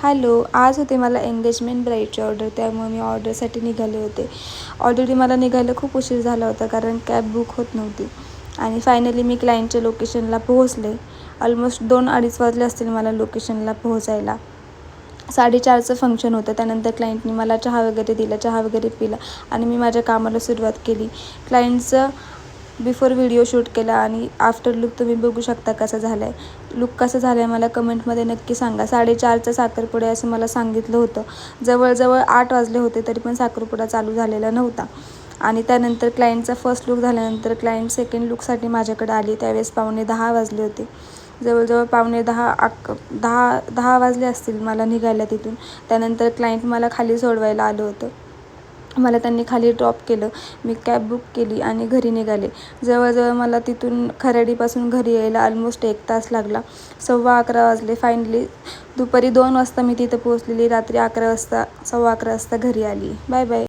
Hello, आज होते मला एंगेजमेंट ब्राईडची ऑर्डर, त्यामुळे मी ऑर्डरसाठी निघाले होते. ऑलरेडी मला निघायला खूप उशीर झाला होता कारण कॅब बुक होत नव्हती आणि फायनली मी क्लायंटच्या लोकेशनला पोहोचले. ऑलमोस्ट 2-2:30 वाजले असतील मला लोकेशनला पोहोचायला. 4:30चं फंक्शन होतं. त्यानंतर क्लायंटनी मला चहा वगैरे दिला, चहा वगैरे पिला आणि मी माझ्या कामाला सुरुवात केली. क्लायंटचं बिफोर व्हिडिओ शूट केला आणि आफ्टर लुक तुम्ही बघू शकता कसा झाला आहे. लुक कसं झालं आहे मला कमेंटमध्ये नक्की सांगा. 4:30चा साखरपुडा असं मला सांगितलं होतं. जवळजवळ 8 वाजले होते तरी पण साखरपुडा चालू झालेला नव्हता. आणि त्यानंतर क्लायंटचा फर्स्ट लुक झाल्यानंतर क्लायंट सेकंड लुकसाठी माझ्याकडे आली. त्यावेळेस 9:45 वाजले होते. जवळजवळ 9:45 वाजले असतील मला निघायला तिथून. त्यानंतर क्लायंट मला खाली सोडवायला आलं होतं. मला त्यांनी खाली ड्रॉप केलं. मी कॅब बुक केली आणि घरी निघाले. जवळजवळ मला तिथून खराडीपासून घरी यायला ऑलमोस्ट 1 तास लागला. 11:15 वाजले. फायनली दुपारी 2 वाजता मी तिथं पोहोचलेली. रात्री 11 वाजता 11:15 वाजता घरी आली. Bye bye.